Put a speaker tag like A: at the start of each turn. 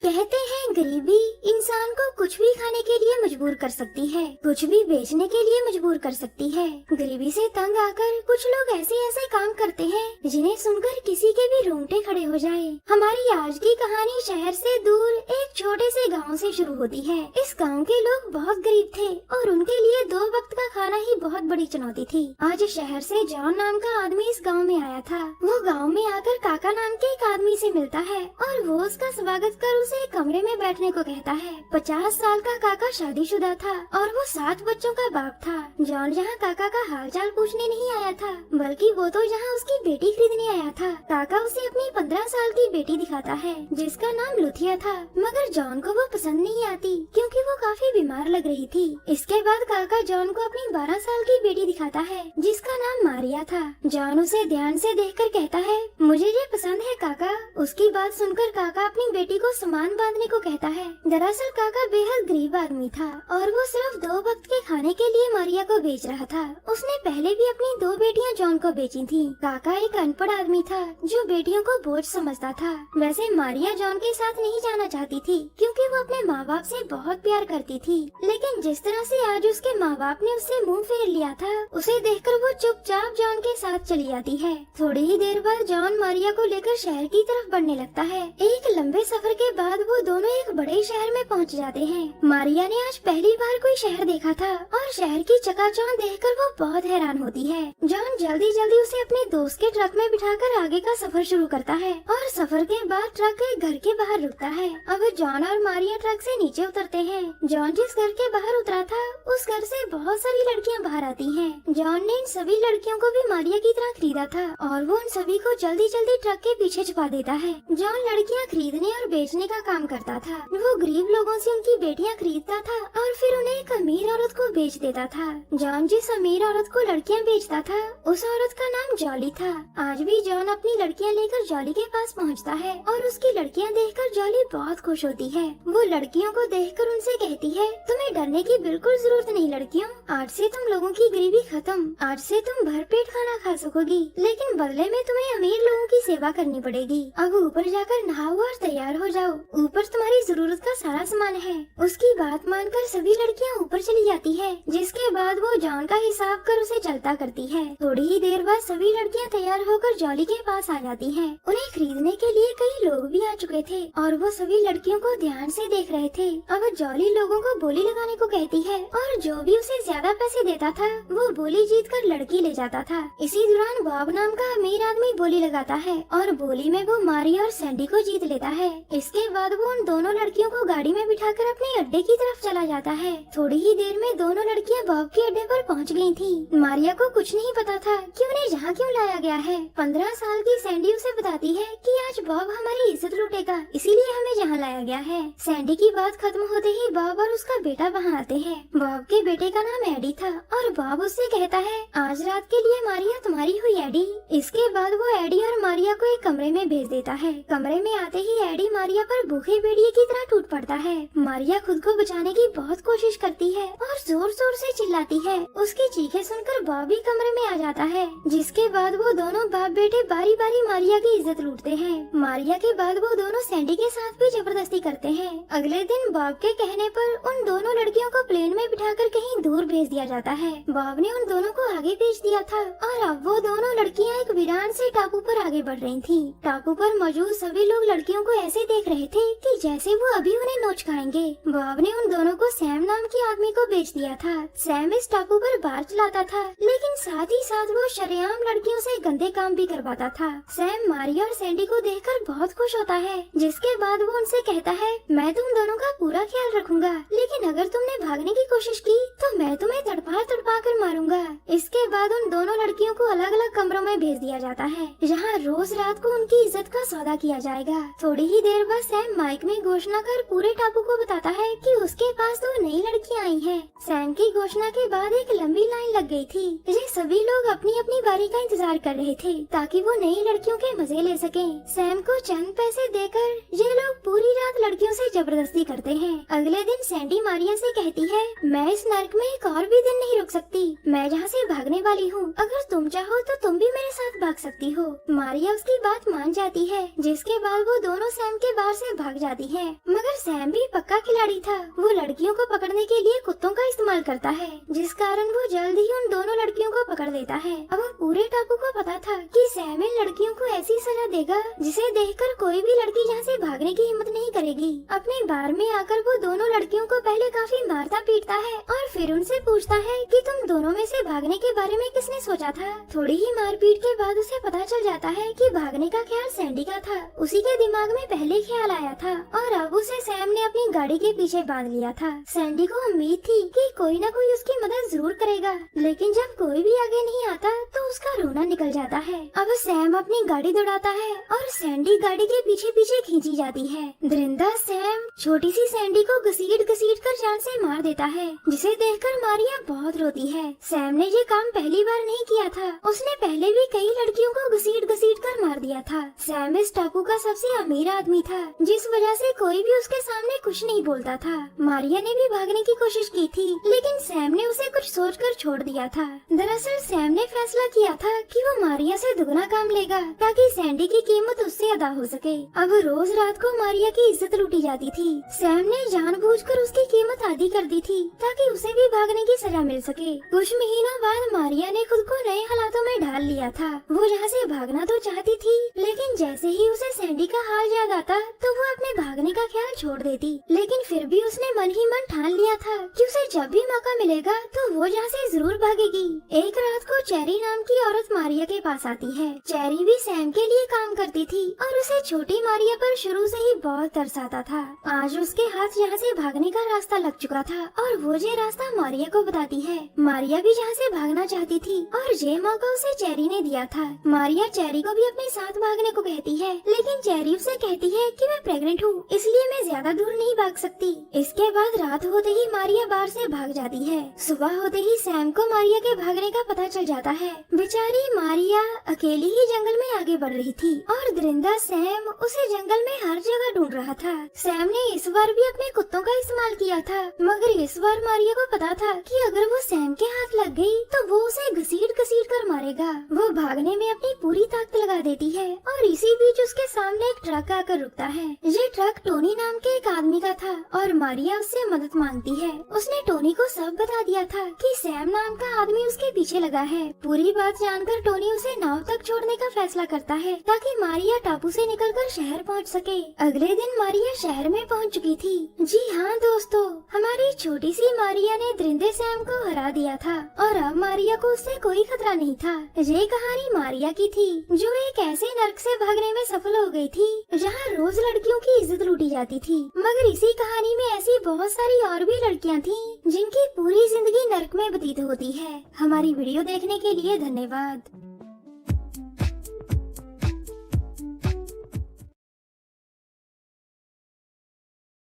A: कहते हैं गरीबी इंसान को कुछ भी खाने के लिए मजबूर कर सकती है, कुछ भी बेचने के लिए मजबूर कर सकती है। गरीबी से तंग आकर कुछ लोग ऐसे ऐसे काम करते हैं जिन्हें सुनकर किसी के भी रोंगटे खड़े हो जाए। हमारी आज की कहानी शहर से दूर एक छोटे से गांव से शुरू होती है। इस गांव के लोग बहुत गरीब थे और उनके लिए 2 वक्त का खाना ही बहुत बड़ी चुनौती थी। आज शहर से जॉन नाम का आदमी इस गाँव में आया था। वो गाँव में आकर काका नाम के एक आदमी से मिलता है और वो उसका स्वागत कर उसे एक कमरे में बैठने को कहता है। 50 साल का काका शादीशुदा था और वो 7 बच्चों का बाप था। जॉन यहाँ काका का हालचाल पूछने नहीं आया था, बल्कि वो तो यहाँ उसकी बेटी खरीदने आया था। काका उसे अपनी 15 साल की बेटी दिखाता है जिसका नाम लुथिया था, मगर जॉन को वो पसंद नहीं आती क्योंकि वो काफी बीमार लग रही थी। इसके बाद काका जॉन को अपनी 12 साल की बेटी दिखाता है जिसका नाम मारिया था। जॉन उसे ध्यान से देखकर कहता है, मुझे ये पसंद है काका। उसकी बात सुनकर काका अपनी बेटी को सामान बांधने को कहता है। दरअसल काका बेहद गरीब आदमी था और वो सिर्फ 2 वक्त के खाने के लिए मारिया को बेच रहा था। उसने पहले भी अपनी 2 बेटियां जॉन को बेची थी। काका एक अनपढ़ आदमी था जो बेटियों को बोझ समझता था। वैसे मारिया जॉन के साथ नहीं जाना चाहती थी क्योंकि वो अपने माँ बाप से बहुत प्यार करती थी, लेकिन जिस तरह से आज उसके माँ बाप ने उससे मुँह फेर लिया था, उसे देखकर वो चुपचाप जॉन के साथ चली जाती है। थोड़ी ही देर बाद जॉन मारिया को लेकर शहर की तरफ बढ़ने लगता है। एक लंबे सफर के बाद वो दोनों एक बड़े शहर में पहुंच जाते हैं। मारिया ने आज पहली बार कोई शहर देखा था और शहर की चकाचौंध देखकर वो बहुत हैरान होती है। जॉन जल्दी जल्दी उसे अपने दोस्त के ट्रक में बिठाकर आगे का सफर शुरू करता है और सफर के बाद ट्रक एक घर के बाहर रुकता है। अब जॉन और मारिया ट्रक से नीचे उतरते हैं। जॉन जिस घर के बाहर उतरा था उस घर से बहुत सारी लड़कियाँ बाहर आती हैं। जॉन ने इन सभी लड़कियों को भी मारिया की तरह खरीदा था और वो उन सभी को जल्दी जल्दी ट्रक के पीछे छुपा देता है। जॉन लड़कियाँ खरीदने और बेचने का काम करता था। वो गरीब लोगों से उनकी बेटियां खरीदता था और फिर उन्हें एक अमीर औरत को बेच देता था। जॉन जिस अमीर औरत को लड़कियां बेचता था उस औरत का नाम जॉली था। आज भी जॉन अपनी लड़कियां लेकर जॉली के पास पहुंचता है और उसकी लड़कियां देखकर जॉली बहुत खुश होती है। वो लड़कियों को देखकर उनसे कहती है, तुम्हें डरने की बिल्कुल जरूरत नहीं लड़कियों, आज से तुम लोगों की गरीबी खत्म। आज से तुम भरपेट खाना खा सकोगी, लेकिन बदले में तुम्हें अमीर लोगों की सेवा करनी पड़ेगी। अब ऊपर जाकर नहाओ और तैयार हो जाओ, ऊपर तुम्हारी जरूरत का सारा सामान है। उसकी बात मानकर सभी लड़कियां ऊपर चली जाती है, जिसके बाद वो जॉन का हिसाब कर उसे चलता करती है। थोड़ी ही देर बाद सभी लड़कियां तैयार होकर जॉली के पास आ जाती हैं। उन्हें खरीदने के लिए कई लोग भी आ चुके थे और वो सभी लड़कियों को ध्यान से देख रहे थे। अब जॉली लोगों को बोली लगाने को कहती है और जो भी उसे ज्यादा पैसे देता था वो बोली जीत कर लड़की ले जाता था। इसी दौरान बॉब नाम का अमीर आदमी बोली लगाता है और बोली में वो मारिया और सैंडी को जीत लेता है। इसके बाद वो उन दोनों लड़कियों को गाड़ी में बिठाकर अपने अड्डे की तरफ चला जाता है। थोड़ी ही देर में दोनों लड़कियां बॉब के अड्डे पर पहुंच गई थी। मारिया को कुछ नहीं पता था कि उन्हें यहाँ क्यों लाया गया है। 15 साल की सैंडी उसे बताती है कि आज बॉब हमारी इज्जत लूटेगा, इसीलिए हमें यहाँ लाया गया है। सैंडी की बात खत्म होते ही बॉब और उसका बेटा वहाँ आते हैं। बॉब के बेटे का नाम एडी था और बॉब उससे कहता है, आज रात के लिए मारिया तुम्हारी हुई एडी। इसके बाद वो एडी और मारिया को एक कमरे में भेज देता है। कमरे में आते ही एडी मारिया पर भूखे भेड़िए की तरह टूट पड़ता है। मारिया खुद को बचाने की बहुत कोशिश करती है और जोर जोर से चिल्लाती है। उसकी चीखें सुनकर बॉब भी कमरे में आ जाता है, जिसके बाद वो दोनों बाप बेटे बारी बारी मारिया की इज्जत लूटते हैं। मारिया के बाद वो दोनों सैंडी के साथ भी जबरदस्ती करते हैं। अगले दिन बॉब के कहने पर उन दोनों लड़कियों को प्लेन में बिठाकर कहीं दूर भेज दिया जाता है। बॉब ने उन दोनों को आगे भेज दिया था और अब वो दोनों लड़कियाँ एक वीरान से टापू पर आगे बढ़ रही थी। टापू पर मौजूद सभी लोग लड़कियों को ऐसे देख रहे थे कि जैसे वो अभी उन्हें नोच खाएंगे। बॉब ने उन दोनों को सैम नाम के आदमी को बेच दिया था। सैम इस टापू पर बार चलाता था, लेकिन साथ ही साथ वो शरेआम लड़कियों से गंदे काम भी करवाता था। सैम मारिया और सैंडी को देखकर बहुत खुश होता है, जिसके बाद वो उनसे कहता है, मैं तुम दोनों का पूरा ख्याल रखूंगा, लेकिन अगर तुमने भागने की कोशिश की तो मैं तुम्हें तड़पा तड़पा कर मारूंगा। इसके बाद उन दोनों लड़कियों को अलग अलग कमरों में भेज दिया जाता है, जहाँ रोज रात को उनकी इज्जत का सौदा किया जाएगा। थोड़ी ही देर बाद सैम माइक में घोषणा कर पूरे टापू को बताता है कि उसके पास 2 नई लड़कियां आई हैं। सैम की घोषणा के बाद एक लंबी लाइन लग गई थी। ये सभी लोग अपनी अपनी बारी का इंतजार कर रहे थे ताकि वो नई लड़कियों के मजे ले सकें। सैम को चंद पैसे देकर ये लोग पूरी रात लड़कियों से जबरदस्ती करते हैं। अगले दिन सैंडी मारिया से कहती है, मैं इस नर्क में एक और भी दिन नहीं रुक सकती, मैं यहाँ से भागने वाली हूँ, अगर तुम चाहो तो तुम भी मेरे साथ भाग सकती हो। मारिया उसकी बात मान जाती है, जिसके बाद वो दोनों सैम के बाहर से भाग जाती है। मगर सैम भी पक्का खिलाड़ी था, वो लड़कियों को पकड़ने के लिए कुत्तों का इस्तेमाल करता है, जिस कारण वो जल्द ही उन दोनों लड़कियों को पकड़ लेता है। अब पूरे टापू को पता था कि सैम इन लड़कियों को ऐसी सजा देगा जिसे देखकर कोई भी लड़की यहाँ से भागने की हिम्मत नहीं करेगी। अपने बार में आकर वो दोनों लड़कियों को पहले काफी मारता पीटता है और फिर उनसे पूछता है कि तुम दोनों में से भागने के बारे में किसने सोचा था। थोड़ी ही मारपीट के बाद उसे पता चल जाता है कि भागने का ख्याल सैंडी का था, उसी के दिमाग में पहले ख्याल आया था और अब उसे सैम ने अपनी गाड़ी के पीछे बांध लिया था। सैंडी को उम्मीद थी कि कोई न कोई उसकी मदद जरूर करेगा, लेकिन जब कोई भी आगे नहीं आता तो उसका रोना निकल जाता है। अब सैम अपनी गाड़ी दौड़ाता है और सैंडी गाड़ी के पीछे पीछे खींची जाती है। दरिंदा सैम छोटी सी सैंडी को घसीट कर जान से मार देता है, जिसे देखकर मारिया बहुत रोती है। सैम ने ये काम पहली बार नहीं किया था, उसने पहले भी कई लड़कियों को घसीट कर मार दिया था। सैम इस टापू का सबसे अमीर आदमी था, जिस वजह से कोई भी उसके सामने कुछ नहीं बोलता था। मारिया ने भी भागने की कोशिश की थी, लेकिन सैम ने उसे कुछ सोचकर छोड़ दिया था। दरअसल सैम ने फैसला किया था कि वो मारिया से दुगना काम लेगा ताकि सैंडी की कीमत उससे अदा हो सके। अब रोज रात को मारिया की इज्जत लूटी जाती थी। सैम ने जानबूझकर उसकी कीमत आधी कर दी थी ताकि उसे भी भागने की सजा मिल सके। कुछ महीनों बाद मारिया ने खुद को नए हालातों में ढाल लिया था। वो यहाँ से भागना तो चाहती थी, लेकिन जैसे ही उसे सैंडी का हाल याद आता तो वो अपने भागने का ख्याल छोड़ देती। लेकिन फिर भी उसने मन ही मन ठान लिया था कि उसे जब भी मौका मिलेगा तो वो यहाँ से जरूर भागेगी। एक रात को चेरी नाम की औरत मारिया के पास आती है। चेरी भी सैम के लिए काम करती थी और उसे छोटी मारिया पर शुरू से ही बहुत तरस आता था। आज उसके हाथ यहाँ से भागने का रास्ता लग चुका था और वो ये रास्ता मारिया को बताती है। मारिया भी यहाँ से भागना चाहती थी और ये मौका उसे चेरी ने दिया था। मारिया चेरी को भी अपने साथ भागने को कहती है, लेकिन चेरी उसे कहती है कि मैं प्रेग्नेंट हूँ, इसलिए मैं ज्यादा दूर नहीं भाग सकती। इसके बाद रात होते ही मारिया बाहर से भाग जाती है। सुबह होते ही सैम को मारिया के भागने का पता चल जाता है। बेचारी मारिया अकेली ही जंगल में आगे बढ़ रही थी और दरिंदा सैम उसे जंगल में हर जगह ढूंढ रहा था। सैम ने इस बार भी अपने कुत्तों का इस्तेमाल किया था, मगर इस बार मारिया को पता था कि अगर वो सैम के हाथ लग गई तो वो उसे घसीट कर मारेगा। वो भागने में अपनी पूरी ताकत लगा देती है और इसी बीच उसके सामने एक ट्रक आकर रुकता है। ये ट्रक टोनी नाम के एक आदमी का था और मारिया उससे मदद मांगती है। उसने टोनी को सब बता दिया था कि सैम नाम का आदमी उसके पीछे लगा है। पूरी बात जानकर टोनी उसे नाव तक छोड़ने का फैसला करता है ताकि मारिया टापू से निकलकर शहर पहुंच सके। अगले दिन मारिया शहर में पहुंच चुकी थी। जी हाँ दोस्तों, हमारी छोटी सी मारिया ने दरिंदे सैम को हरा दिया था और अब मारिया को उससे कोई खतरा नहीं था। ये कहानी मारिया की थी, जो एक ऐसे नर्क से भागने में सफल हो गई थी जहाँ रोज लड़कियों की इज्जत लूटी जाती थी। मगर इसी कहानी में ऐसी बहुत सारी और भी लड़कियाँ थीं जिनकी पूरी जिंदगी नर्क में व्यतीत होती है। हमारी वीडियो देखने के लिए धन्यवाद।